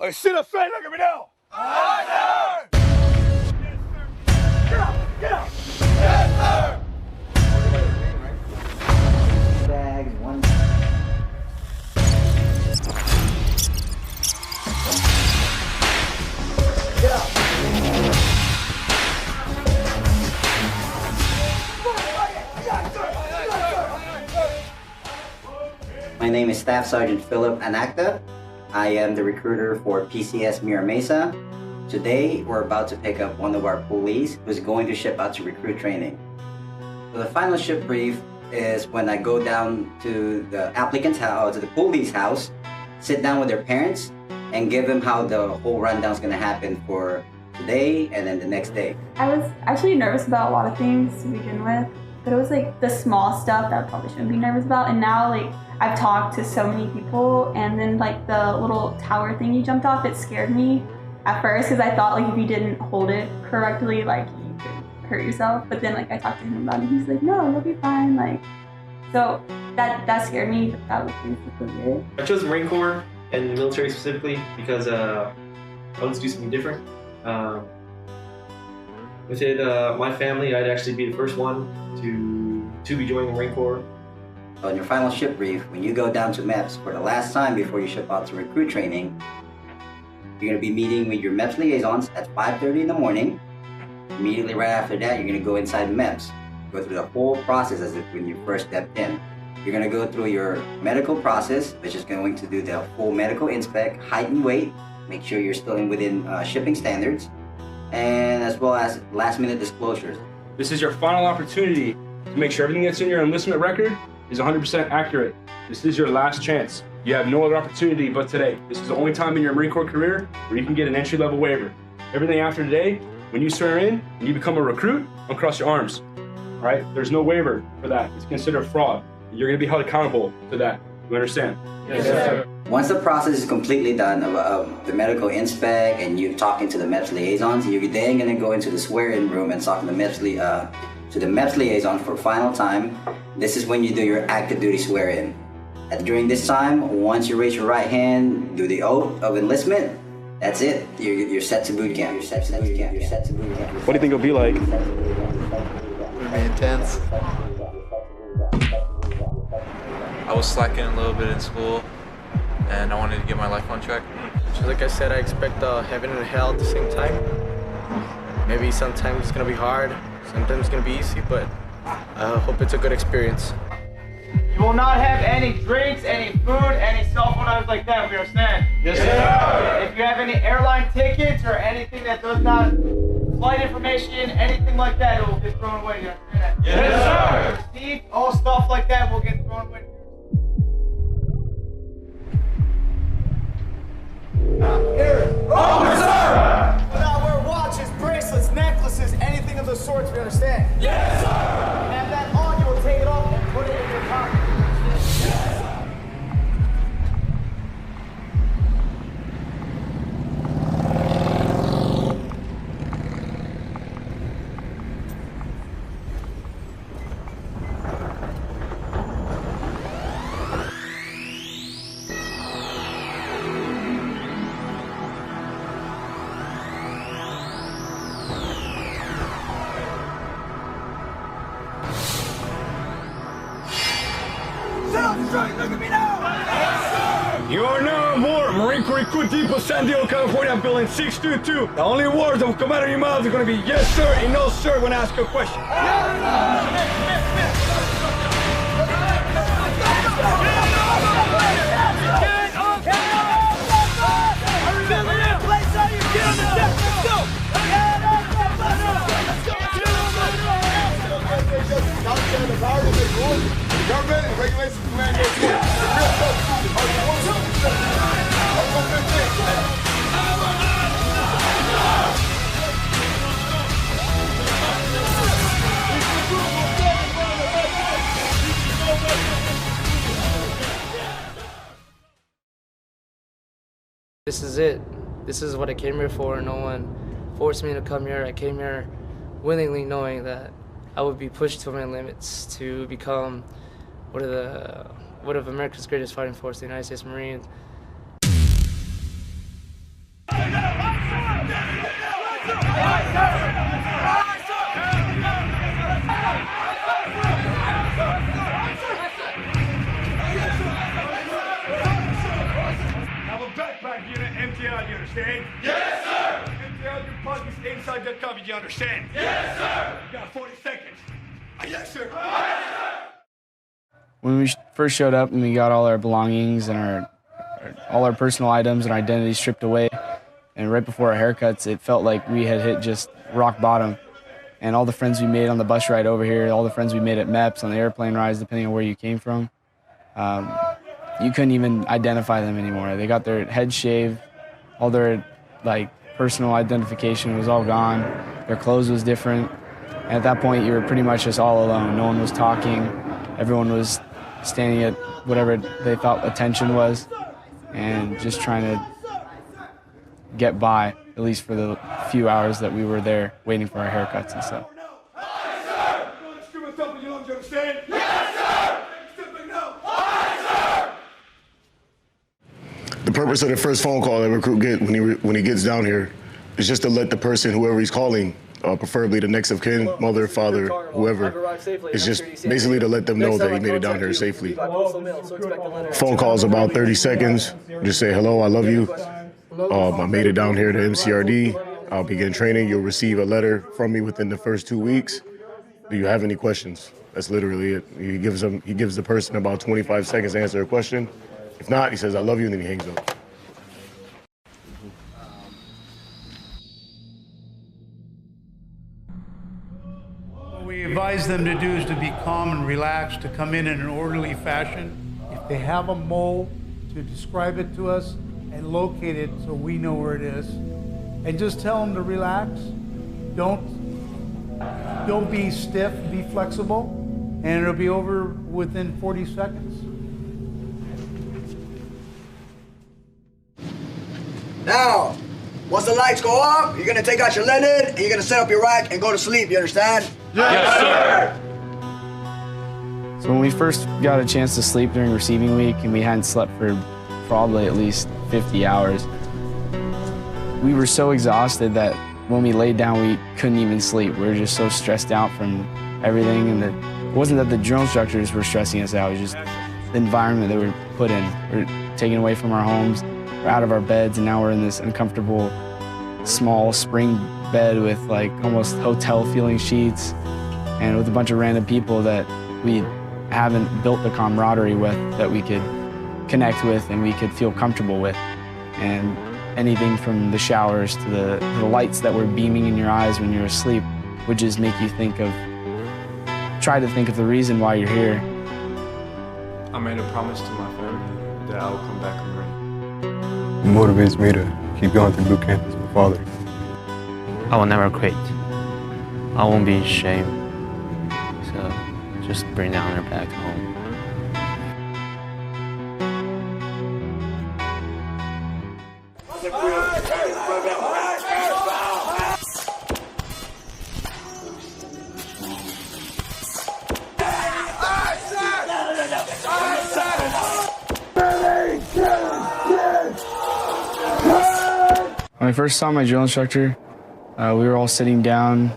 Hey, sit up straight, look at me now! Aye, sir! Yes, sir! Get out! Get out! Yes, sir! Bags, one. Get out! My name is Staff Sergeant Philip Anacta. I am the recruiter for PCS Mira Mesa. Today, we're about to pick up one of our police who's going to ship out to recruit training. So the final ship brief is when I go down to the applicant's house, to the police house, sit down with their parents, and give them how the whole rundown is going to happen for today and then the next day. I was actually nervous about a lot of things to begin with, but it was like the small stuff that I probably shouldn't be nervous about. And now, like, I've talked to so many people, and then like the little tower thing you jumped off, it scared me at first because I thought like if you didn't hold it correctly, like you could hurt yourself. But then like I talked to him about it, he's like, no, you'll be fine. Like, so that scared me, but that was basically it. I chose the Marine Corps and the military specifically because I wanted to do something different. Within my family, I'd actually be the first one to be joining the Marine Corps. On your final ship brief, when you go down to MEPS for the last time before you ship out to recruit training, you're going to be meeting with your MEPS liaisons at 5:30 in the morning. Immediately right after that, you're going to go inside MEPS. Go through the whole process as if when you first stepped in. You're going to go through your medical process, which is going to do the full medical inspect, height and weight, make sure you're still within shipping standards, and as well as last minute disclosures. This is your final opportunity to make sure everything that's in your enlistment record is 100% accurate. This is your last chance. You have no other opportunity but today. This is the only time in your Marine Corps career where you can get an entry-level waiver. Everything after today, when you swear in and you become a recruit, uncross your arms. All right? There's no waiver for that. It's considered fraud. You're gonna be held accountable to that. You understand? Yes, sir. Once the process is completely done of the medical inspect and you talking to the MEPS liaisons, you're then gonna go into the swear-in room and talk to the MEPS liaison for final time. This is when you do your active duty swear-in. And during this time, once you raise your right hand, do the oath of enlistment, that's it. You're set to boot camp. You're set to boot camp. You're set to boot camp. What do you think it'll be like? It'll be intense. I was slacking a little bit in school, and I wanted to get my life on track. So like I said, I expect heaven and hell at the same time. Maybe sometimes it's gonna be hard, sometimes it's gonna be easy, but I hope it's a good experience. You will not have any drinks, any food, any cell phone items like that, we understand? Yes, sir! If you have any airline tickets or anything that does not, flight information, anything like that, it will get thrown away, you understand that? Yes, sir! Receipts, all stuff like that will get thrown away. Officer! Do not wear watches, bracelets, necklaces, anything of the sorts, we understand? Yes, sir! Have that on, you will take it off and put it in your pocket. Look at me now! Yes, sir! You are now aboard Marine Corps Recruit Depot, San Diego, California, building 622. The only words that will come out of your mouth are going to be yes, sir, and no, sir, when I ask a question. Government and regulations command This is it. This is what I came here for. No one forced me to come here. I came here willingly knowing that I would be pushed to my limits to become one of America's greatest fighting force, the United States Marines. backpack unit empty out, you understand? Yes, sir! Empty out your pockets inside the cubby, you understand? Yes, sir! You got 40 seconds. Yes, sir! Yes, sir! When we first showed up and we got all our belongings and all our personal items and our identity stripped away, and right before our haircuts, it felt like we had hit just rock bottom. And all the friends we made on the bus ride over here, all the friends we made at MEPS, on the airplane rides, depending on where you came from, you couldn't even identify them anymore. They got their heads shaved, all their personal identification was all gone, their clothes was different. And at that point, you were pretty much just all alone. No one was talking. Everyone was standing at whatever they thought attention was and just trying to get by, at least for the few hours that we were there waiting for our haircuts and stuff. The purpose of the first phone call that recruit get when he gets down here is just to let the person, whoever he's calling, preferably the next of kin, mother, father, whoever, is just basically to let them know that he made it down here safely. Phone call's about 30 seconds. Just say, hello, I love you. I made it down here to MCRD. I'll begin training. You'll receive a letter from me within the first 2 weeks. Do you have any questions? That's literally it. He gives the person about 25 seconds to answer a question. If not, he says, I love you, and then he hangs up. What we advise them to do is to be calm and relaxed, to come in an orderly fashion. If they have a mole, to describe it to us and locate it so we know where it is. And just tell them to relax. Don't be stiff, be flexible, and it'll be over within 40 seconds. Now, once the lights go up, you're gonna take out your linen and you're gonna set up your rack and go to sleep, you understand? Yes, sir! So when we first got a chance to sleep during receiving week and we hadn't slept for probably at least 50 hours, we were so exhausted that when we laid down, we couldn't even sleep. We were just so stressed out from everything. And it wasn't that the drill instructors were stressing us out, it was just the environment that we were put in. We were taken away from our homes, we're out of our beds, and now we're in this uncomfortable, small spring bed with almost hotel-feeling sheets and with a bunch of random people that we haven't built the camaraderie with, that we could connect with and we could feel comfortable with. And anything from the showers to the lights that were beaming in your eyes when you're asleep would just make you try to think of the reason why you're here. I made a promise to my family that I will come back home ready. It motivates me to keep going through boot camp as my father. I will never quit. I won't be ashamed. So just bring the honor back home. When I first saw my drill instructor, we were all sitting down,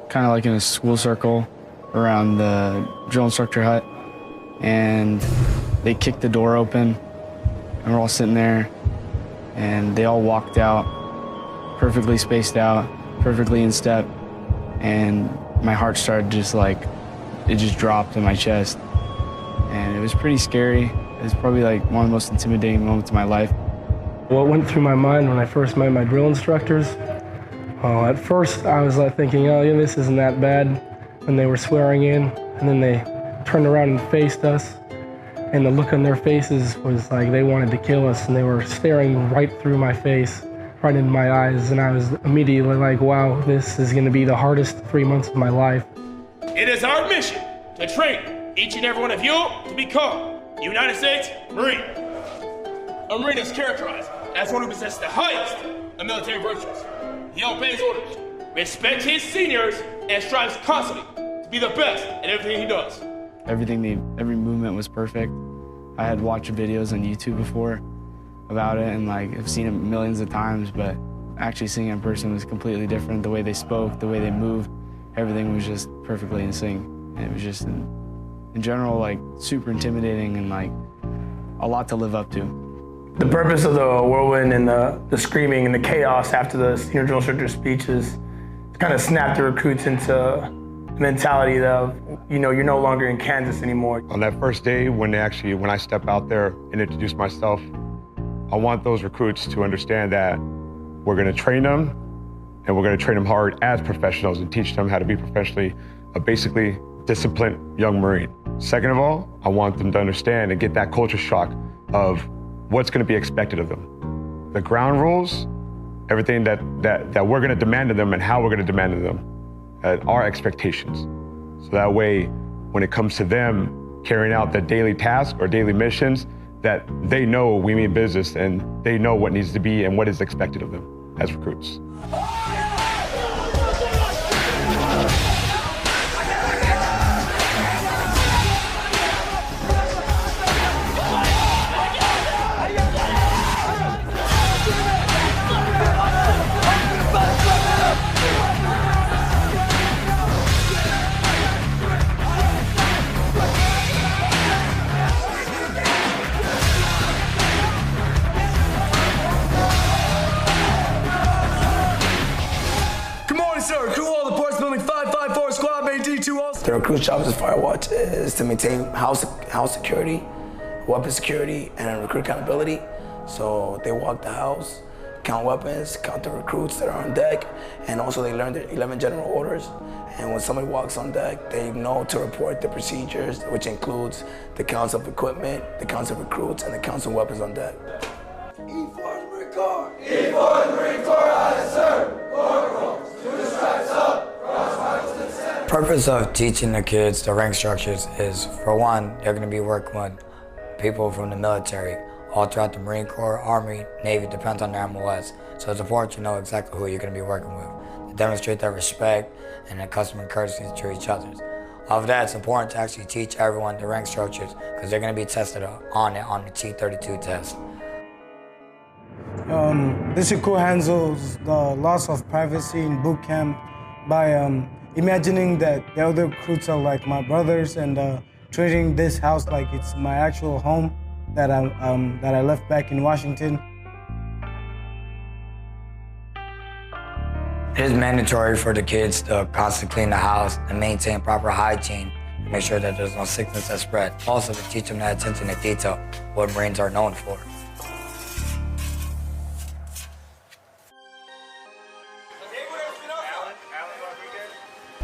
kind of like in a school circle around the drill instructor hut, and they kicked the door open, and we're all sitting there, and they all walked out, perfectly spaced out, perfectly in step, and my heart started it just dropped in my chest, and it was pretty scary. It was probably one of the most intimidating moments of my life. What went through my mind when I first met my drill instructors? At first I was thinking, oh yeah, this isn't that bad, when they were swearing in, and then they turned around and faced us, and the look on their faces was like they wanted to kill us, and they were staring right through my face, right into my eyes, and I was immediately like, wow, this is going to be the hardest 3 months of my life. It is our mission to train each and every one of you to become a United States Marine. A Marine is characterized as one who possesses the highest of military virtues. He obeys orders, respects his seniors, and strives constantly to be the best at everything he does. Every movement was perfect. I had watched videos on YouTube before about it, and I've seen it millions of times, but actually seeing it in person was completely different. The way they spoke, the way they moved, everything was just perfectly in sync. And it was just, in general, super intimidating and a lot to live up to. The purpose of the whirlwind and the screaming and the chaos after the senior drill instructor speeches kind of snapped the recruits into the mentality of, you're no longer in Kansas anymore. On that first day, when I step out there and introduce myself, I want those recruits to understand that we're going to train them, and we're going to train them hard as professionals and teach them how to be professionally a basically disciplined young Marine. Second of all, I want them to understand and get that culture shock of what's going to be expected of them. The ground rules, everything that we're going to demand of them and how we're going to demand of them, our expectations. So that way, when it comes to them carrying out the daily tasks or daily missions, that they know we mean business and they know what needs to be and what is expected of them as recruits. The recruit's job as a fire watch is to maintain house security, weapon security, and recruit accountability. So they walk the house, count weapons, count the recruits that are on deck, and also they learn the 11 general orders. And when somebody walks on deck, they know to report the procedures, which includes the counts of equipment, the counts of recruits, and the counts of weapons on deck. E4's Marine Corps! E4's Marine Corps, I serve! Corporals, to the stripes up, cross rifles to the center. The purpose of teaching the kids the rank structures is, for one, they're going to be working with people from the military all throughout the Marine Corps, Army, Navy, depends on their MOS. So it's important to know exactly who you're going to be working with, to demonstrate that respect and the custom courtesy to each other. Of that, it's important to actually teach everyone the rank structures because they're going to be tested on it on the T-32 test. This recruit handles the loss of privacy in boot camp by imagining that the other recruits are like my brothers and treating this house like it's my actual home that I left back in Washington. It is mandatory for the kids to constantly clean the house and maintain proper hygiene to make sure that there's no sickness that spread. Also to teach them that attention to detail, what Marines are known for.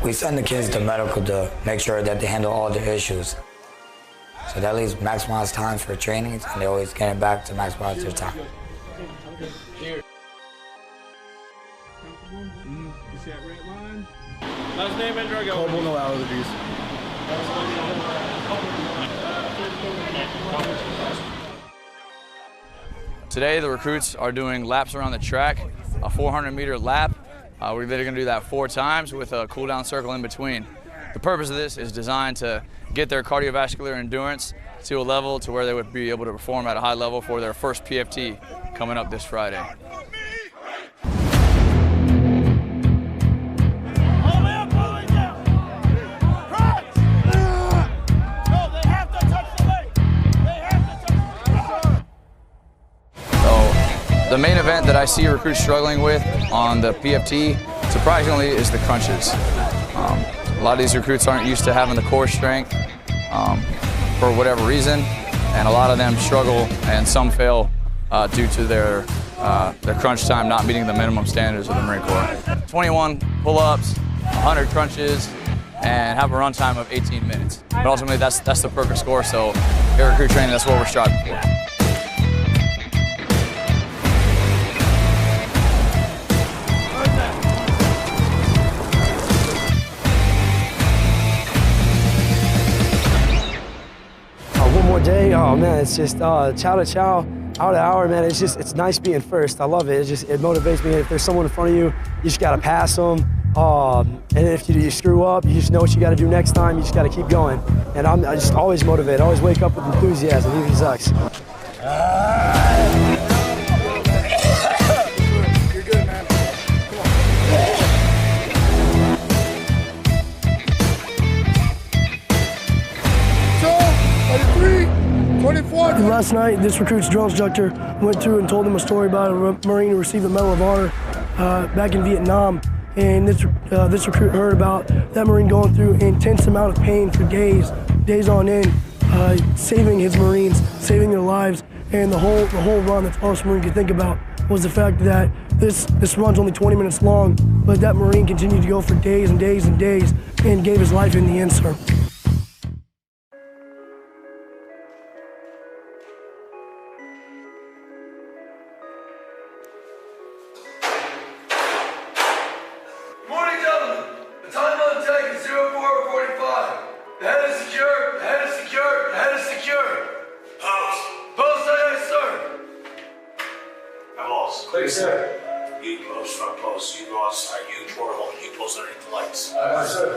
We send the kids to medical to make sure that they handle all their issues. So that leaves maximized time for trainings, and they always get it back to maximize their time. Last name and drug Corporal no allergies. Today the recruits are doing laps around the track, a 400-meter lap. We're going to do that 4 times with a cool-down circle in between. The purpose of this is designed to get their cardiovascular endurance to a level to where they would be able to perform at a high level for their first PFT coming up this Friday. The main event that I see recruits struggling with on the PFT, surprisingly, is the crunches. A lot of these recruits aren't used to having the core strength for whatever reason, and a lot of them struggle and some fail due to their crunch time not meeting the minimum standards of the Marine Corps. 21 pull-ups, 100 crunches, and have a run time of 18 minutes. But ultimately, that's the perfect score, so in recruit training, that's what we're striving for. Day, oh man, it's just chow to chow, hour to hour, man. It's nice being first. I love it. It motivates me. If there's someone in front of you, you just gotta pass them. And if you screw up, you just know what you gotta do next time. You just gotta keep going. And I just always motivate. Always wake up with enthusiasm, even if it sucks. You're good, man. 24, last night, this recruit's drill instructor went through and told them a story about a Marine who received the Medal of Honor back in Vietnam. And this recruit heard about that Marine going through an intense amount of pain for days on end, saving his Marines, saving their lives. And the whole run that Forrest Marine could think about was the fact that this run's only 20 minutes long, but that Marine continued to go for days and days and days and gave his life in the end, sir. Morning, gentlemen. The time on deck is 04:45. The head is secure. The head is secure. The head is secure. Post. Post, aye, aye, sir. Balls. Clear, sir. You post, front post. You go outside. You porthole. You post underneath the lights. Aye, aye, sir.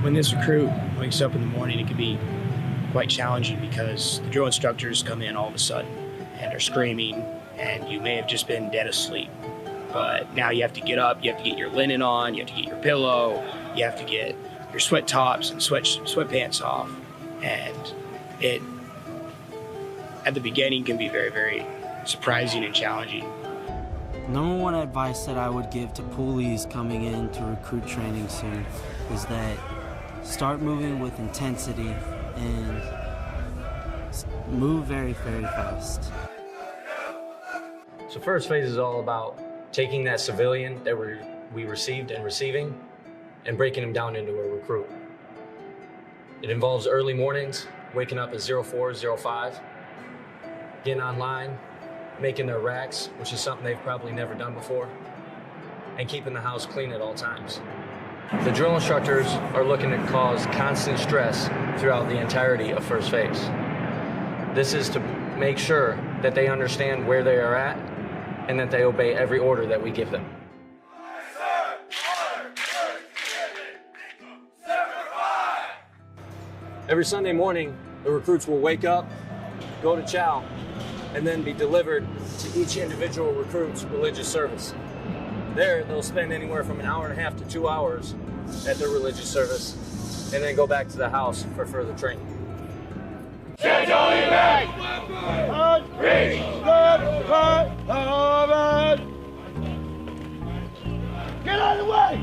When this recruit wakes up in the morning, it can be quite challenging because the drill instructors come in all of a sudden and are screaming, and you may have just been dead asleep. But now you have to get up, you have to get your linen on, you have to get your pillow, you have to get your sweat tops and sweatpants off. And it, at the beginning, can be very, very surprising and challenging. Number one advice that I would give to poolies coming into recruit training soon is that start moving with intensity and move very, very fast. So first phase is all about taking that civilian that we received and receiving and breaking him down into a recruit. It involves early mornings, waking up at 04, 05, getting online, making their racks, which is something they've probably never done before, and keeping the house clean at all times. The drill instructors are looking to cause constant stress throughout the entirety of first phase. This is to make sure that they understand where they are at and that they obey every order that we give them. Every Sunday morning, the recruits will wake up, go to chow, and then be delivered to each individual recruit's religious service. There, they'll spend anywhere from an hour and a half to 2 hours at their religious service, and then go back to the house for further training. Stand all your back. Reach. Get out of the way.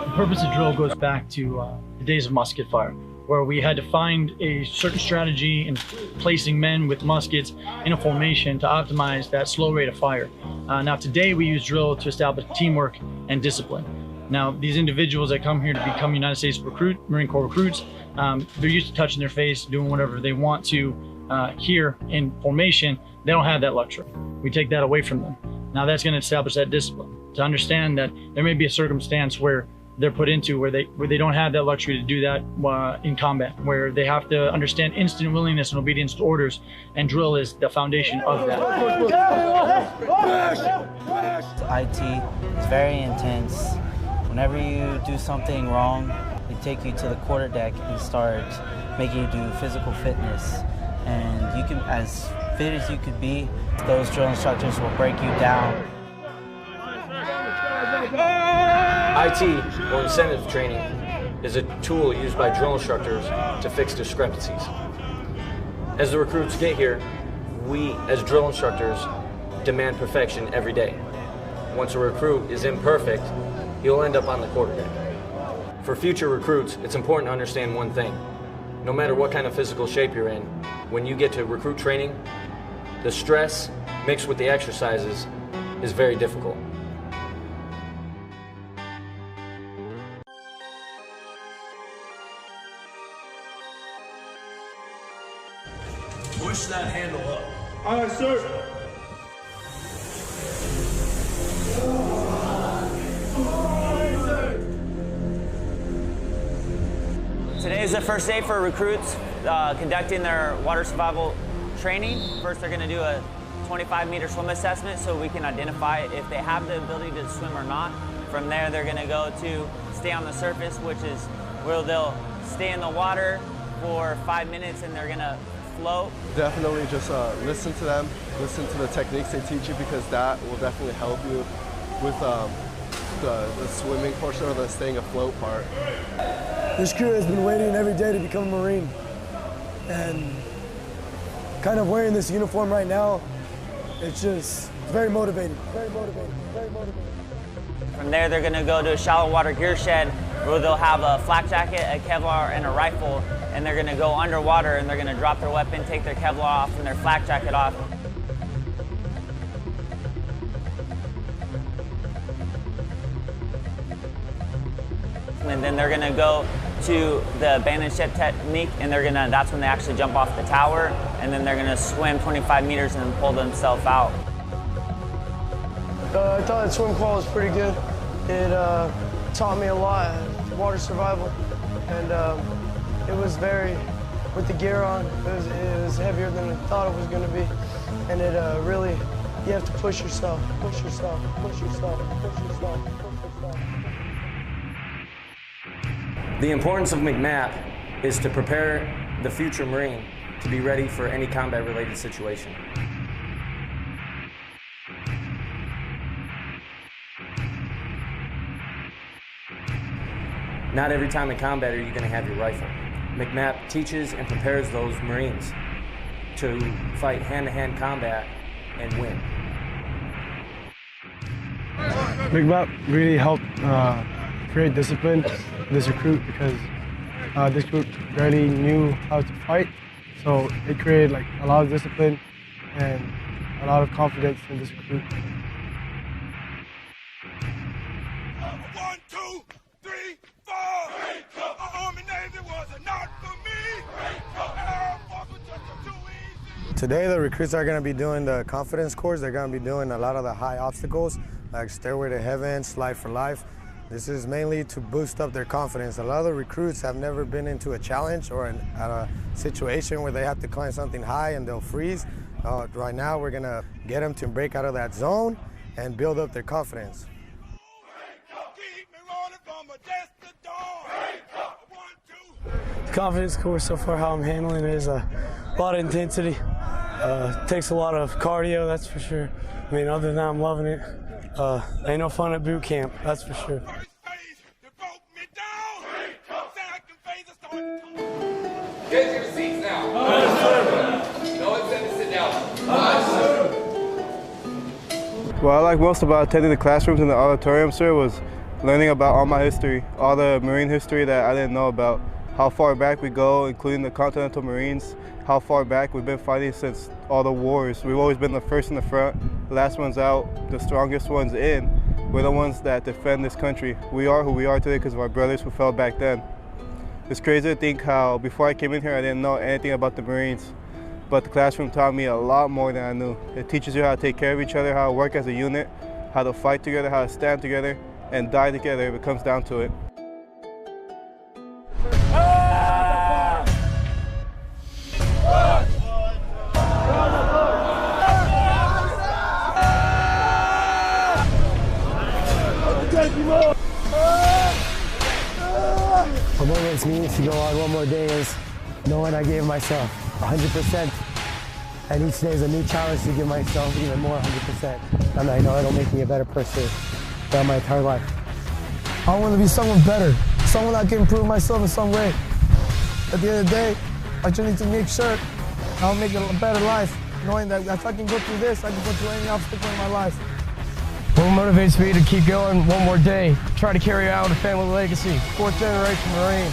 The purpose of drill goes back to the days of musket fire, where we had to find a certain strategy in placing men with muskets in a formation to optimize that slow rate of fire. Now today we use drill to establish teamwork and discipline. Now these individuals that come here to become United States Marine Corps recruits, they're used to touching their face, doing whatever they want to. Here in formation, they don't have that luxury. We take that away from them. Now that's going to establish that discipline, to understand that there may be a circumstance where they're put into where they don't have that luxury to do that in combat, where they have to understand instant willingness and obedience to orders, and drill is the foundation of that. IT is very intense. Whenever you do something wrong, they take you to the quarterdeck and start making you do physical fitness. And you can, as fit as you could be, those drill instructors will break you down. IT, or incentive training, is a tool used by drill instructors to fix discrepancies. As the recruits get here, we, as drill instructors, demand perfection every day. Once a recruit is imperfect, he'll end up on the quarterdeck. For future recruits, it's important to understand one thing. No matter what kind of physical shape you're in, when you get to recruit training, the stress mixed with the exercises is very difficult. Push that handle up. Aye, sir. Today is the first day for recruits conducting their water survival training. First, they're going to do a 25-meter swim assessment so we can identify if they have the ability to swim or not. From there, they're gonna go to stay on the surface, which is where they'll stay in the water for 5 minutes and they're gonna float. Definitely just listen to them, listen to the techniques they teach you, because that will definitely help you with the swimming portion or the staying afloat part. This crew has been waiting every day to become a Marine. And kind of wearing this uniform right now, it's very motivating, very motivating, very motivating. From there, they're gonna go to a shallow water gear shed where they'll have a flak jacket, a Kevlar, and a rifle, and they're gonna go underwater and they're gonna drop their weapon, take their Kevlar off and their flak jacket off. And then they're gonna go to the abandoned ship technique, and that's when they actually jump off the tower, and then they're gonna swim 25 meters and then pull themselves out. I thought the swim qual was pretty good. It taught me a lot, water survival, and it was with the gear on, it was heavier than I thought it was gonna be, and it really, you have to push yourself, push yourself, push yourself, push yourself, push yourself. The importance of MCMAP is to prepare the future Marine to be ready for any combat-related situation. Not every time in combat are you going to have your rifle. MCMAP teaches and prepares those Marines to fight hand-to-hand combat and win. MCMAP really helped create discipline in this recruit, because this group barely knew how to fight. So it created like a lot of discipline and a lot of confidence in this recruit. 1, 2, 3, 4. Army Navy was not for me. Air Force was just too easy. Today the recruits are going to be doing the confidence course. They're going to be doing a lot of the high obstacles, like Stairway to Heaven, Slide for Life. This is mainly to boost up their confidence. A lot of the recruits have never been into a challenge or at a situation where they have to climb something high and they'll freeze. Right now we're gonna get them to break out of that zone and build up their confidence. Confidence course so far, how I'm handling it is a lot of intensity. Takes a lot of cardio, that's for sure. I mean, other than that, I'm loving it. Ain't no fun at boot camp, that's for sure. Get your seats now. No one said to sit down. What I like most about attending the classrooms in the auditorium, sir, was learning about all my history, all the Marine history that I didn't know about. How far back we go, including the Continental Marines, how far back we've been fighting since all the wars. We've always been the first in the front, the last ones out, the strongest ones in. We're the ones that defend this country. We are who we are today because of our brothers who fell back then. It's crazy to think how before I came in here I didn't know anything about the Marines, but the classroom taught me a lot more than I knew. It teaches you how to take care of each other, how to work as a unit, how to fight together, how to stand together, and die together if it comes down to it. What motivates me to go on one more day is knowing I gave myself 100%, and each day is a new challenge to give myself even more 100%. And I know it'll make me a better person throughout my entire life. I want to be someone better, someone that can improve myself in some way. At the end of the day, I just need to make sure I'll make a better life, knowing that if I can go through this, I can go through any obstacle in my life. What motivates me to keep going one more day, try to carry out a family legacy, 4th generation Marine.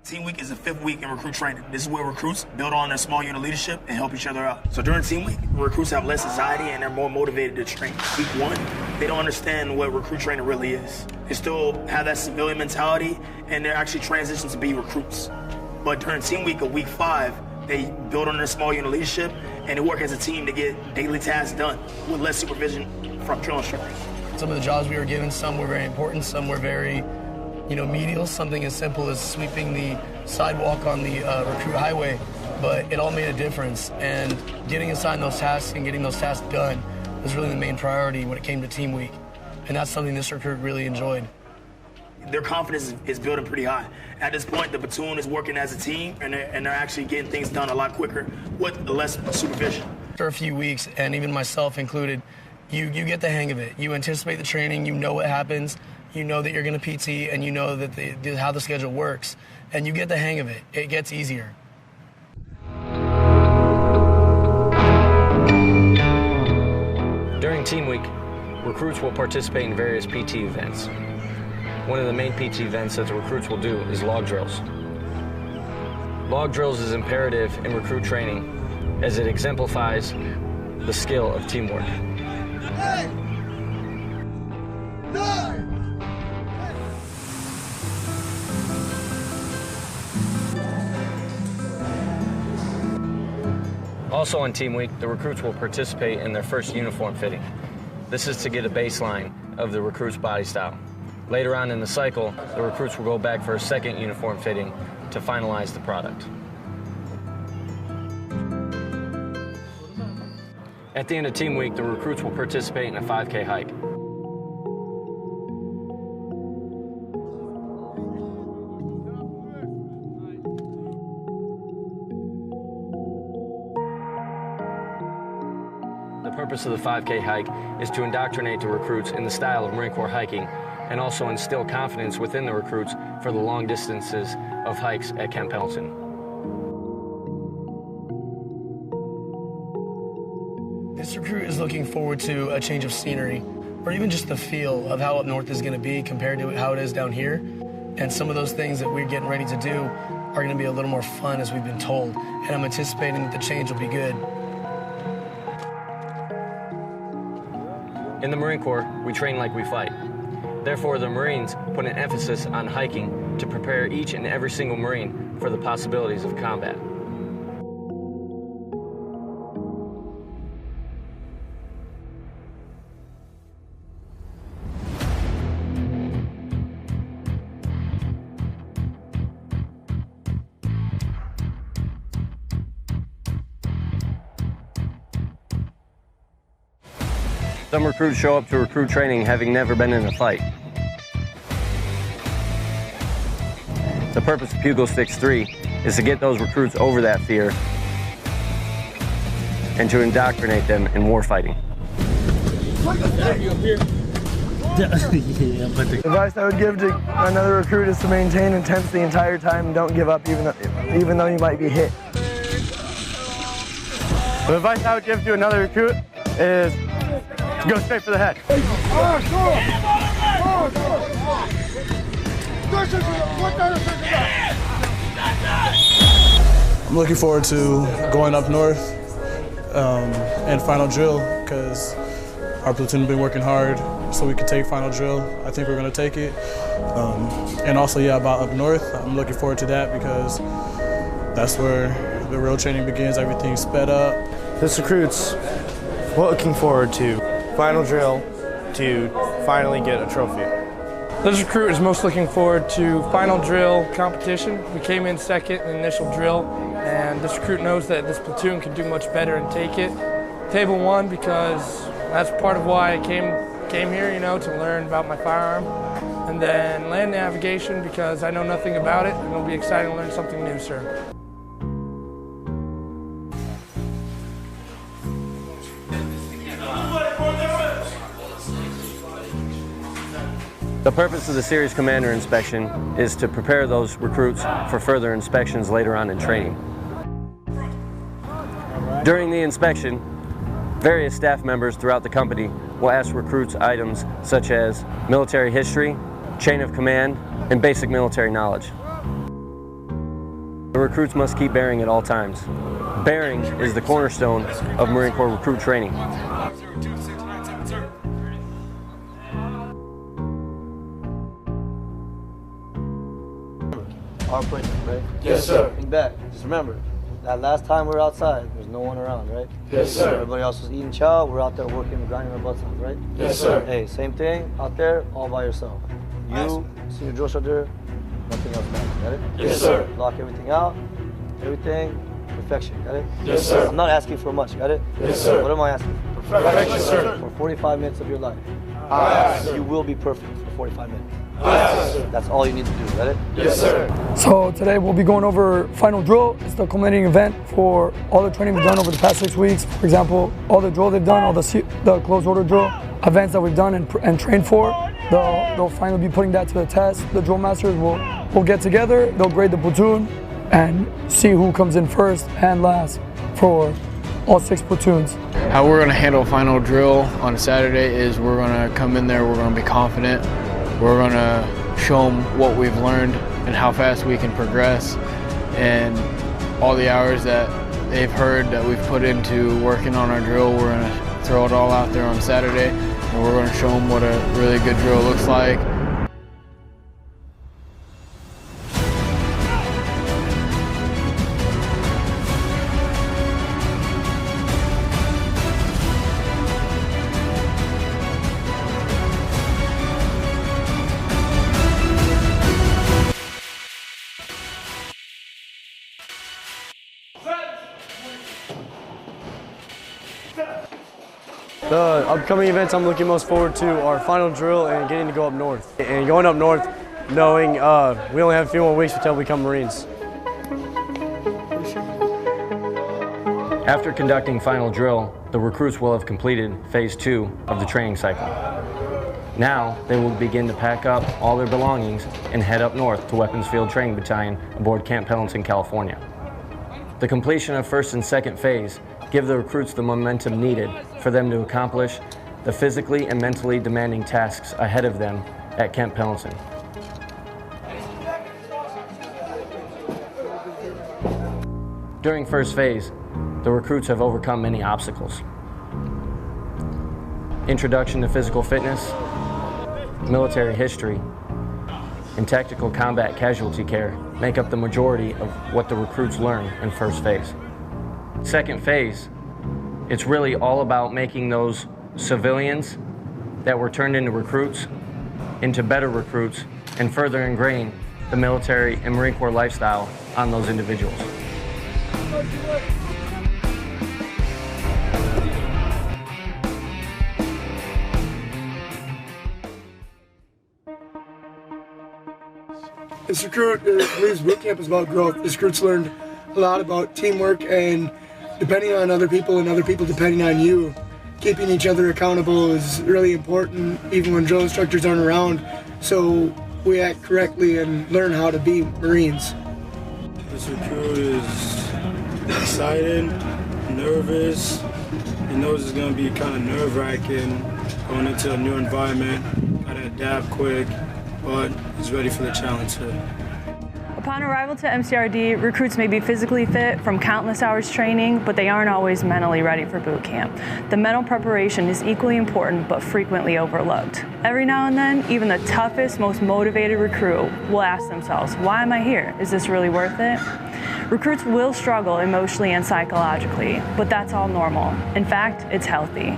Team Week is the 5th week in recruit training. This is where recruits build on their small unit leadership and help each other out. So during Team Week, recruits have less anxiety and they're more motivated to train. Week 1, they don't understand what recruit training really is. They still have that civilian mentality and they're actually transitioning to be recruits. But during Team Week of week 5, they build on their small unit leadership and they work as a team to get daily tasks done with less supervision from drill instructors. Some of the jobs we were given, some were very important, some were very, menial. Something as simple as sweeping the sidewalk on the recruit highway but it all made a difference. And getting assigned those tasks and getting those tasks done was really the main priority when it came to team week. And that's something this recruit really enjoyed. Their confidence is building pretty high. At this point, the platoon is working as a team, and they're actually getting things done a lot quicker with less supervision. After a few weeks, and even myself included, you get the hang of it. You anticipate the training, you know what happens, you know that you're going to PT, and you know that how the schedule works, and you get the hang of it. It gets easier. During team week, recruits will participate in various PT events. One of the main PT events that the recruits will do is log drills. Log drills is imperative in recruit training as it exemplifies the skill of teamwork. Also on team week, the recruits will participate in their first uniform fitting. This is to get a baseline of the recruit's body style. Later on in the cycle, the recruits will go back for a second uniform fitting to finalize the product. At the end of team week, the recruits will participate in a 5K hike. The purpose of the 5K hike is to indoctrinate the recruits in the style of Marine Corps hiking and also instill confidence within the recruits for the long distances of hikes at Camp Pendleton. This recruit is looking forward to a change of scenery, or even just the feel of how up north is going to be compared to how it is down here. And some of those things that we're getting ready to do are going to be a little more fun, as we've been told. And I'm anticipating that the change will be good. In the Marine Corps, we train like we fight. Therefore, the Marines put an emphasis on hiking to prepare each and every single Marine for the possibilities of combat. Some recruits show up to recruit training having never been in a fight. The purpose of Pugil Sticks 3 is to get those recruits over that fear and to indoctrinate them in warfighting. Advice I would give to another recruit is to maintain intense the entire time and don't give up even though you might be hit. The advice I would give to another recruit is to go straight for the head. I'm looking forward to going up north and final drill because our platoon has been working hard so we can take final drill. I think we're going to take it. And also, yeah, about up north, I'm looking forward to that because that's where the real training begins. Everything's sped up. This recruit's looking forward to final drill to finally get a trophy. This recruit is most looking forward to final drill competition. We came in second in the initial drill, and this recruit knows that this platoon can do much better and take it. Table 1 because that's part of why I came here, you know, to learn about my firearm. And then land navigation because I know nothing about it, and it'll be exciting to learn something new, sir. The purpose of the Series Commander Inspection is to prepare those recruits for further inspections later on in training. During the inspection, various staff members throughout the company will ask recruits items such as military history, chain of command, and basic military knowledge. The recruits must keep bearing at all times. Bearing is the cornerstone of Marine Corps recruit training. Our point, right? Yes, sir. In back. Just remember, that last time we were outside, there's no one around, right? Yes, sir. Everybody else was eating chow. We're out there working, grinding our butts off, right? Yes, sir. Hey, same thing out there, all by yourself. You, senior drill sergeant, nothing else matters, got it? Yes, sir. Lock everything out, everything. We're perfection, got it? Yes, sir. I'm not asking for much, got it? Yes, sir. What am I asking for? Perfection, sir. For 45 minutes of your life. Yes, sir. You will be perfect for 45 minutes. Yes, sir. That's all you need to do, got it? Yes, sir. So today we'll be going over final drill. It's the culminating event for all the training we've done over the past 6 weeks. For example, all the drill they've done, all the closed order drill events that we've done and trained for. They'll finally be putting that to the test. The drill masters will get together, they'll grade the platoon and see who comes in first and last for all 6 platoons. How we're going to handle final drill on Saturday is we're going to come in there, we're going to be confident, we're going to show them what we've learned and how fast we can progress, and all the hours that they've heard that we've put into working on our drill, we're going to throw it all out there on Saturday, and we're going to show them what a really good drill looks like. The upcoming events I'm looking most forward to are final drill and getting to go up north. And going up north, knowing we only have a few more weeks until we become Marines. After conducting final drill, the recruits will have completed phase 2 of the training cycle. Now, they will begin to pack up all their belongings and head up north to Weapons Field Training Battalion aboard Camp Pendleton, California. The completion of first and second phase give the recruits the momentum needed for them to accomplish the physically and mentally demanding tasks ahead of them at Camp Pendleton. During first phase, the recruits have overcome many obstacles. Introduction to physical fitness, military history, and tactical combat casualty care make up the majority of what the recruits learn in first phase. Second phase, it's really all about making those civilians that were turned into recruits into better recruits and further ingrain the military and Marine Corps lifestyle on those individuals. This recruit believes boot camp is about growth. This recruit's learned a lot about teamwork and depending on other people and other people depending on you. Keeping each other accountable is really important even when drill instructors aren't around, so we act correctly and learn how to be Marines. This recruit is excited, nervous. He knows it's going to be kind of nerve-wracking going into a new environment. Got to adapt quick, but he's ready for the challenge too. Upon arrival to MCRD, recruits may be physically fit from countless hours training, but they aren't always mentally ready for boot camp. The mental preparation is equally important, but frequently overlooked. Every now and then, even the toughest, most motivated recruit will ask themselves, why am I here? Is this really worth it? Recruits will struggle emotionally and psychologically, but that's all normal. In fact, it's healthy.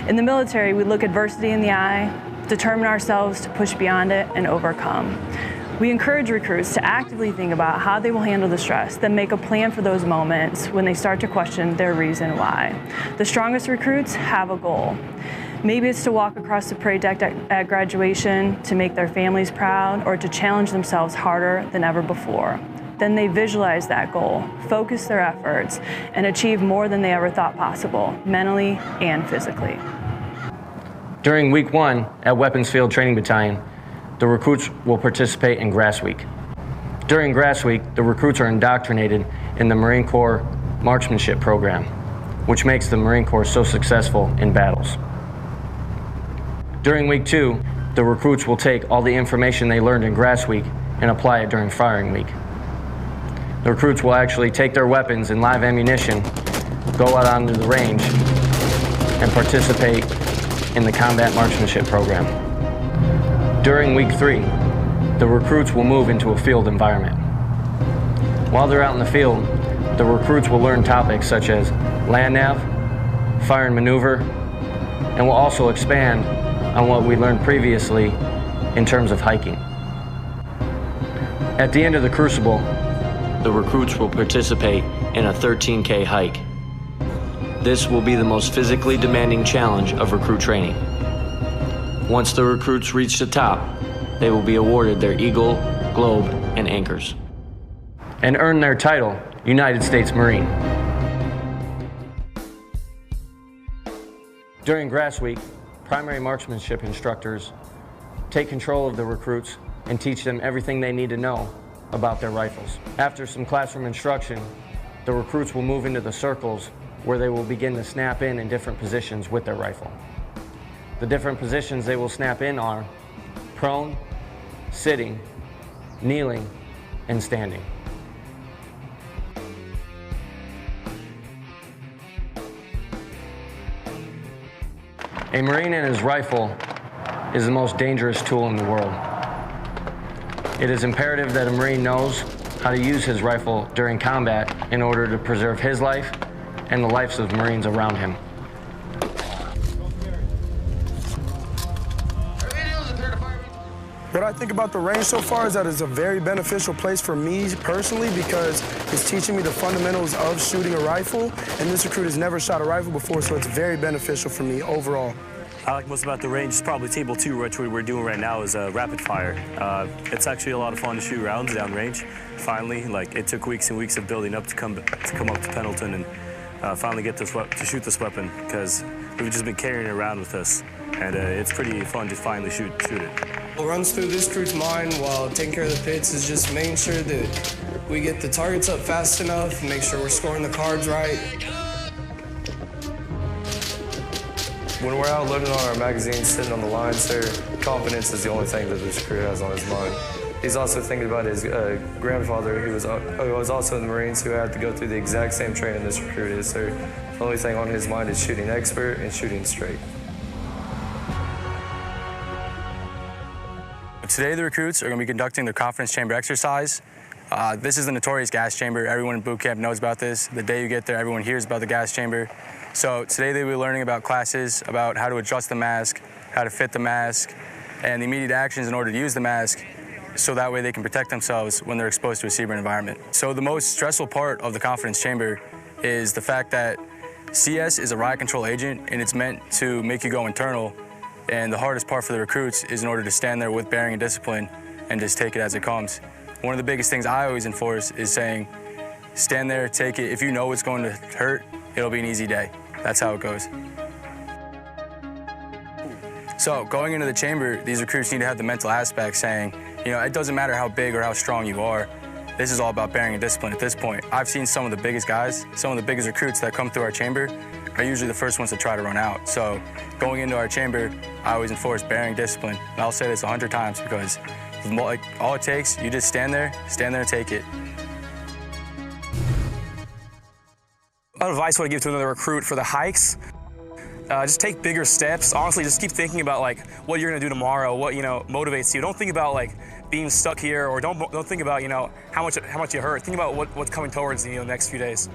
In the military, we look adversity in the eye, determine ourselves to push beyond it, and overcome. We encourage recruits to actively think about how they will handle the stress, then make a plan for those moments when they start to question their reason why. The strongest recruits have a goal. Maybe it's to walk across the parade deck at graduation, to make their families proud, or to challenge themselves harder than ever before. Then they visualize that goal, focus their efforts, and achieve more than they ever thought possible, mentally and physically. During week 1 at Weapons Field Training Battalion, the recruits will participate in Grass Week. During Grass Week, the recruits are indoctrinated in the Marine Corps marksmanship program, which makes the Marine Corps so successful in battles. During week 2, the recruits will take all the information they learned in Grass Week and apply it during Firing Week. The recruits will actually take their weapons and live ammunition, go out onto the range, and participate in the combat marksmanship program. During week 3, the recruits will move into a field environment. While they're out in the field, the recruits will learn topics such as land nav, fire and maneuver, and will also expand on what we learned previously in terms of hiking. At the end of the crucible, the recruits will participate in a 13K hike. This will be the most physically demanding challenge of recruit training. Once the recruits reach the top, they will be awarded their Eagle, Globe, and Anchors, and earn their title, United States Marine. During Grass Week, primary marksmanship instructors take control of the recruits and teach them everything they need to know about their rifles. After some classroom instruction, the recruits will move into the circles where they will begin to snap in different positions with their rifle. The different positions they will snap in are prone, sitting, kneeling, and standing. A Marine and his rifle is the most dangerous tool in the world. It is imperative that a Marine knows how to use his rifle during combat in order to preserve his life and the lives of Marines around him. What I think about the range so far is that it's a very beneficial place for me personally because it's teaching me the fundamentals of shooting a rifle, and this recruit has never shot a rifle before, so it's very beneficial for me overall. I like most about the range is probably Table 2, which we're doing right now, is rapid fire. It's actually a lot of fun to shoot rounds down range. Finally, like it took weeks and weeks of building up to come up to Pendleton and finally get to shoot this weapon because we've just been carrying it around with us, and it's pretty fun to finally shoot it. What runs through this crew's mind while taking care of the pits is just making sure that we get the targets up fast enough, make sure we're scoring the cards right. When we're out loading on our magazines, sitting on the line, sir, confidence is the only thing that this crew has on his mind. He's also thinking about his grandfather, who was also in the Marines, who had to go through the exact same training this recruit is, sir. The only thing on his mind is shooting expert and shooting straight. Today, the recruits are going to be conducting their confidence chamber exercise. This is the notorious gas chamber. Everyone in boot camp knows about this. The day you get there, everyone hears about the gas chamber. So today they'll be learning about classes, about how to adjust the mask, how to fit the mask, and the immediate actions in order to use the mask, so that way they can protect themselves when they're exposed to a CBRN environment. So the most stressful part of the confidence chamber is the fact that CS is a riot control agent, and it's meant to make you go internal. And the hardest part for the recruits is in order to stand there with bearing and discipline and just take it as it comes. One of the biggest things I always enforce is saying, stand there, take it. If you know it's going to hurt, it'll be an easy day. That's how it goes. So going into the chamber, these recruits need to have the mental aspect saying, you know, it doesn't matter how big or how strong you are. This is all about bearing and discipline at this point. I've seen some of the biggest guys, some of the biggest recruits that come through our chamber are usually the first ones to try to run out. So going into our chamber, I always enforce bearing discipline. And I'll say this 100 times because all it takes, you just stand there and take it. What advice would I give to another recruit for the hikes? Just take bigger steps. Honestly, just keep thinking about like what you're gonna do tomorrow, what motivates you. Don't think about like being stuck here, or don't think about how much you hurt. Think about what's coming towards you the next few days.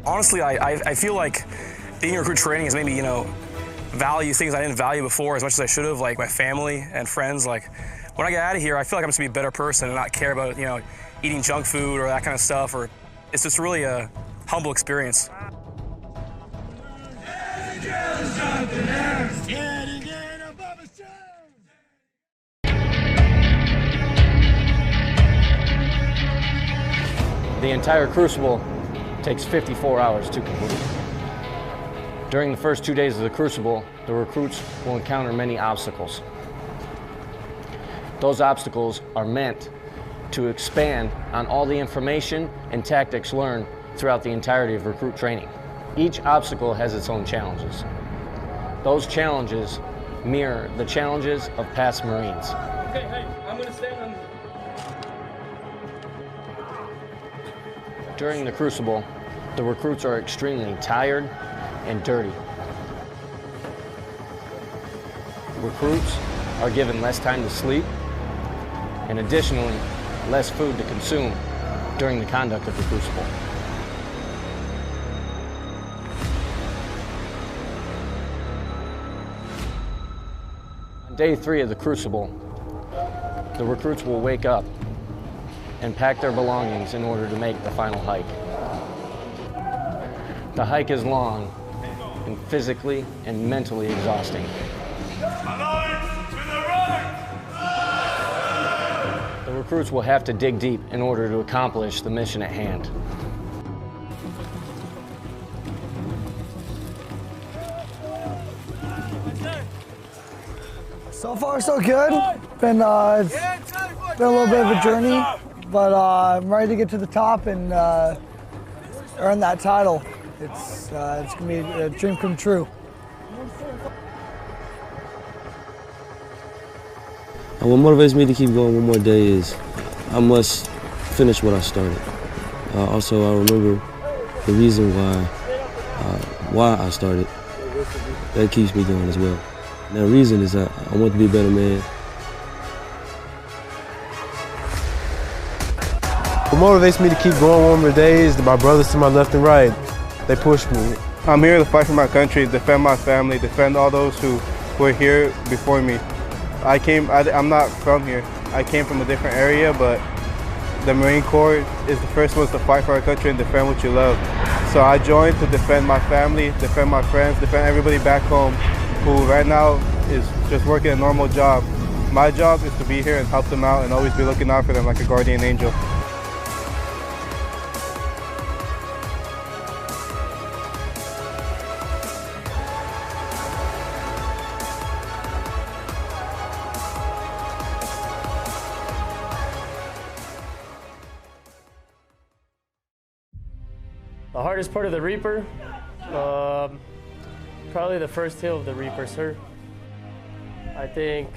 Honestly, I feel like being in recruit training has made me value things I didn't value before as much as I should have, like my family and friends. Like when I get out of here, I feel like I'm just gonna be a better person and not care about eating junk food or that kind of stuff. Or it's just really a humble experience. The entire crucible takes 54 hours to complete. During the first 2 days of the crucible, the recruits will encounter many obstacles. Those obstacles are meant to expand on all the information and tactics learned throughout the entirety of recruit training. Each obstacle has its own challenges. Those challenges mirror the challenges of past Marines. Okay, hey, I'm gonna stand on. During the crucible, the recruits are extremely tired and dirty. Recruits are given less time to sleep and additionally less food to consume during the conduct of the crucible. On day 3 of the crucible, the recruits will wake up and pack their belongings in order to make the final hike. The hike is long and physically and mentally exhausting. The recruits will have to dig deep in order to accomplish the mission at hand. So far, so good. It's been a little bit of a journey, but I'm ready to get to the top and earn that title. It's gonna be a dream come true. What motivates me to keep going one more day is I must finish what I started. Also, I remember the reason why I started. That keeps me going as well. And that reason is I want to be a better man. What motivates me to keep going one more day is my brothers to my left and right. They push me. I'm here to fight for my country, defend my family, defend all those who were here before me. I'm not from here. I came from a different area, but the Marine Corps is the first ones to fight for our country and defend what you love. So I joined to defend my family, defend my friends, defend everybody back home who right now is just working a normal job. My job is to be here and help them out and always be looking out for them like a guardian angel. The hardest part of the Reaper? Probably the first hill of the Reaper, sir. I think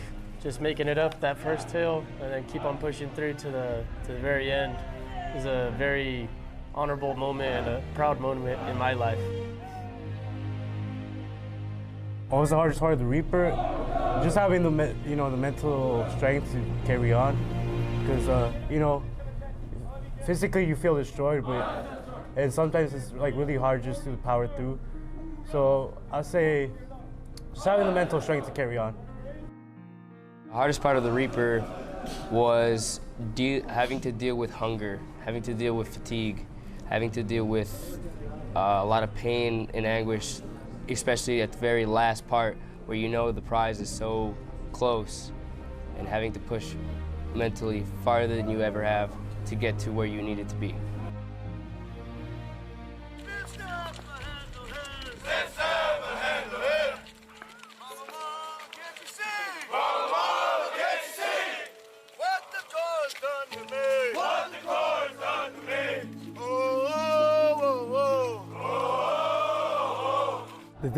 just making it up that first hill and then keep on pushing through to the very end is a very honorable moment and a proud moment in my life. What was the hardest part of the Reaper? Just having the mental strength to carry on, because physically you feel destroyed, and sometimes it's like really hard just to power through. So I'll say just having the mental strength to carry on. The hardest part of the Reaper was having to deal with hunger, having to deal with fatigue, having to deal with a lot of pain and anguish, especially at the very last part where you know the prize is so close, and having to push mentally farther than you ever have to get to where you need it to be. The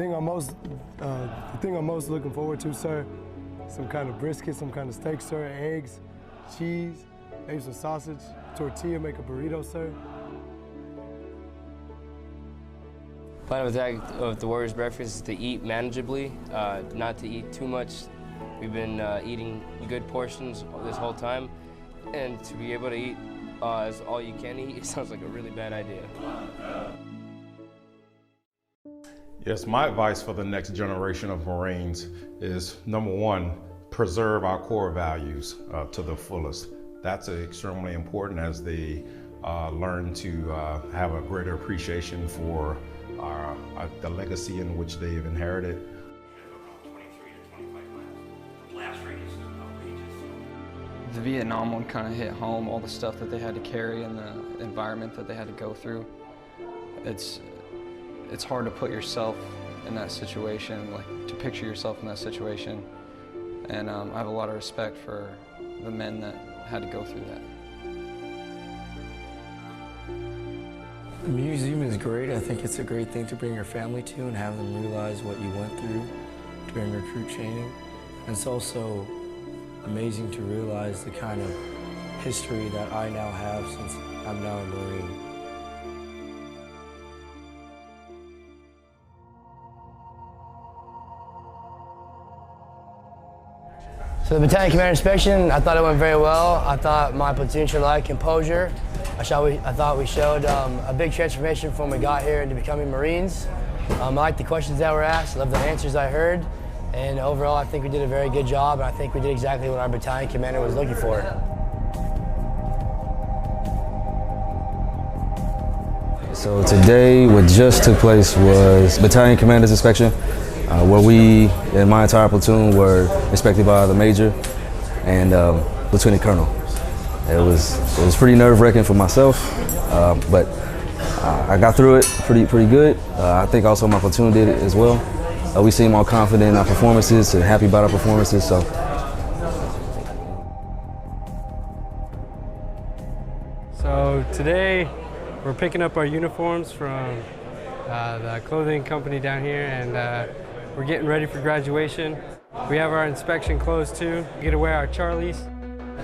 thing I'm most looking forward to, sir, some kind of brisket, some kind of steak, sir, eggs, cheese, maybe some sausage, tortilla, make a burrito, sir. Plan of attack of the Warriors Breakfast is to eat manageably, not to eat too much. We've been eating good portions this whole time, and to be able to eat as all you can eat, it sounds like a really bad idea. Yes, my advice for the next generation of Marines is, number one, preserve our core values to the fullest. That's extremely important as they learn to have a greater appreciation for the legacy in which they've inherited. The Vietnam one kind of hit home, all the stuff that they had to carry and the environment that they had to go through. It's hard to put yourself in that situation, like to picture yourself in that situation. And I have a lot of respect for the men that had to go through that. The museum is great. I think it's a great thing to bring your family to and have them realize what you went through during recruit training. And it's also amazing to realize the kind of history that I now have since I'm now a Marine. So the battalion commander inspection, I thought it went very well. I thought my platoon showed a lot of composure. I thought we showed a big transformation from when we got here into becoming Marines. I liked the questions that were asked, I loved the answers I heard, and overall I think we did a very good job, and I think we did exactly what our battalion commander was looking for. So today, what just took place was battalion commander's inspection, where we and my entire platoon were inspected by the major and lieutenant colonel. It was pretty nerve-wracking for myself, but I got through it pretty good. I think also my platoon did it as well. We seem all confident in our performances and happy about our performances. So today we're picking up our uniforms from the clothing company down here, and we're getting ready for graduation. We have our inspection clothes too. We get to wear our Charlies.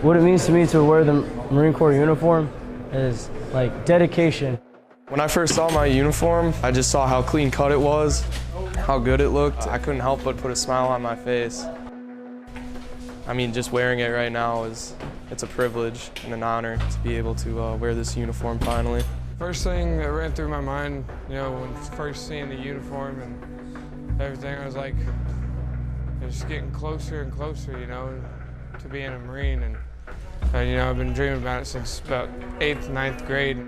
What it means to me to wear the Marine Corps uniform is like dedication. When I first saw my uniform, I just saw how clean cut it was, how good it looked. I couldn't help but put a smile on my face. I mean, just wearing it right now it's a privilege and an honor to be able to wear this uniform finally. First thing that ran through my mind, you know, when first seeing the uniform and everything, I was like, just getting closer and closer, you know, to being a Marine. And you know, I've been dreaming about it since about 8th, 9th grade.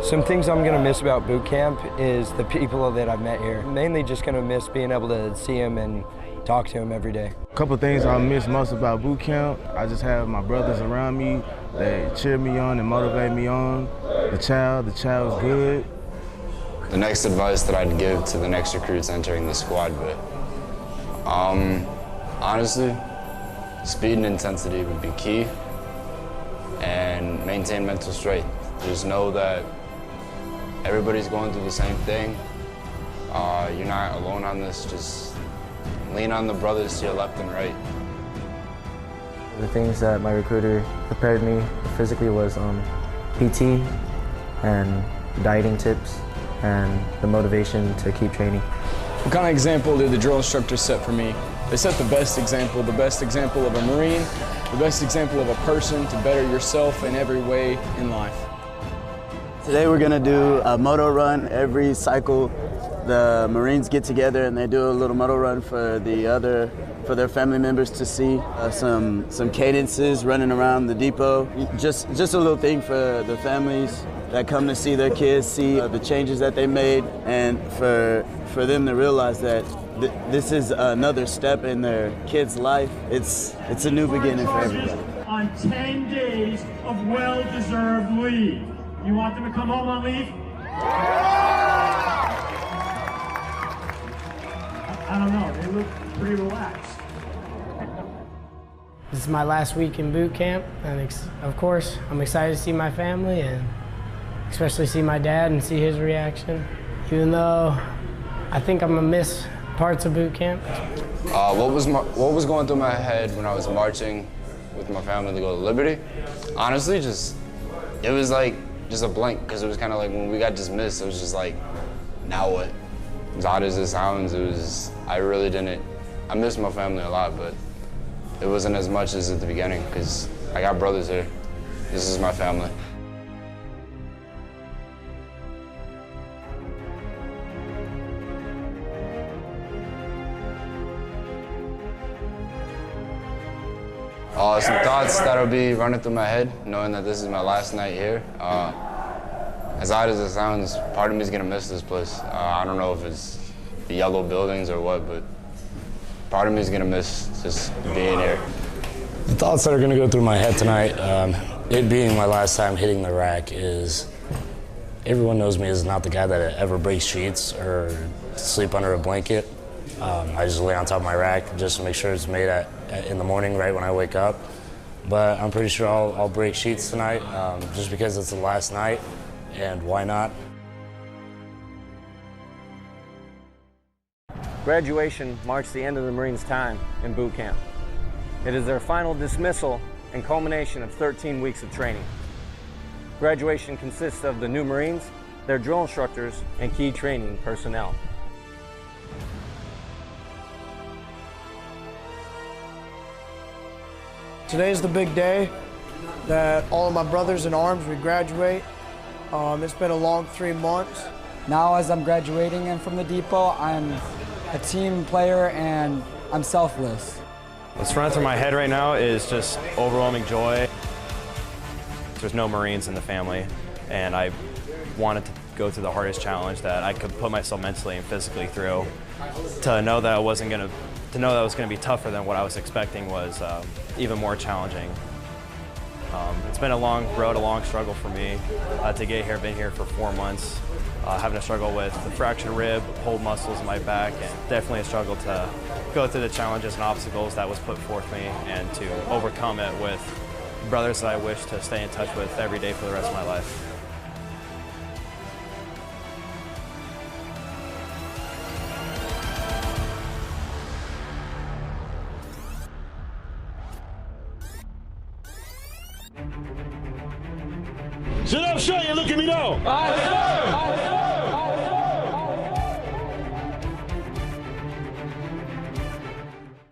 Some things I'm going to miss about boot camp is the people that I've met here. Mainly just going to miss being able to see them and talk to them every day. A couple things I miss most about boot camp. I just have my brothers around me that cheer me on and motivate me on. The child's good. The next advice that I'd give to the next recruits entering the squad, but honestly, speed and intensity would be key, and maintain mental strength. Just know that everybody's going through the same thing. You're not alone on this. Just lean on the brothers to your left and right. The things that my recruiter prepared me physically was PT and dieting tips and the motivation to keep training. What kind of example did the drill instructor set for me? They set the best example of a Marine, the best example of a person to better yourself in every way in life. Today we're gonna do a moto run. Every cycle, the Marines get together and they do a little moto run for their family members to see. Some cadences running around the depot. Just a little thing for the families that come to see their kids, see the changes that they made, and for them to realize that this is another step in their kid's life. It's a new beginning for everybody. On 10 days of well-deserved leave. You want them to come home on leave? I don't know, they look pretty relaxed. This is my last week in boot camp, and of course, I'm excited to see my family and especially see my dad and see his reaction. Even though I think I'm gonna miss parts of boot camp. What was going through my head when I was marching with my family to go to Liberty? Honestly, it was like just a blank, because it was kind of like when we got dismissed, it was just like, now what? As odd as it sounds, I miss my family a lot, but it wasn't as much as at the beginning, because I got brothers here. This is my family. Some thoughts that'll be running through my head, knowing that this is my last night here. As odd as it sounds, part of me is gonna miss this place. I don't know if it's the yellow buildings or what, but part of me is gonna miss just being here. The thoughts that are gonna go through my head tonight, it being my last time hitting the rack, is everyone knows me as not the guy that ever breaks sheets or sleep under a blanket. I just lay on top of my rack just to make sure it's made in the morning right when I wake up. But I'm pretty sure I'll break sheets tonight just because it's the last night, and why not? Graduation marks the end of the Marines' time in boot camp. It is their final dismissal and culmination of 13 weeks of training. Graduation consists of the new Marines, their drill instructors, and key training personnel. Today's the big day that all of my brothers in arms, we graduate. It's been a long 3 months. Now as I'm graduating and from the depot, I'm a team player and I'm selfless. What's running through my head right now is just overwhelming joy. There's no Marines in the family, and I wanted to go through the hardest challenge that I could put myself mentally and physically through. To know that it was going to be tougher than what I was expecting was even more challenging. It's been a long road, a long struggle for me to get here. I've been here for 4 months, having to struggle with the fractured rib, pulled muscles in my back, and definitely a struggle to go through the challenges and obstacles that was put forth me and to overcome it with brothers that I wish to stay in touch with every day for the rest of my life. Sit up straight and look at me now. Aye, sir. Aye, sir.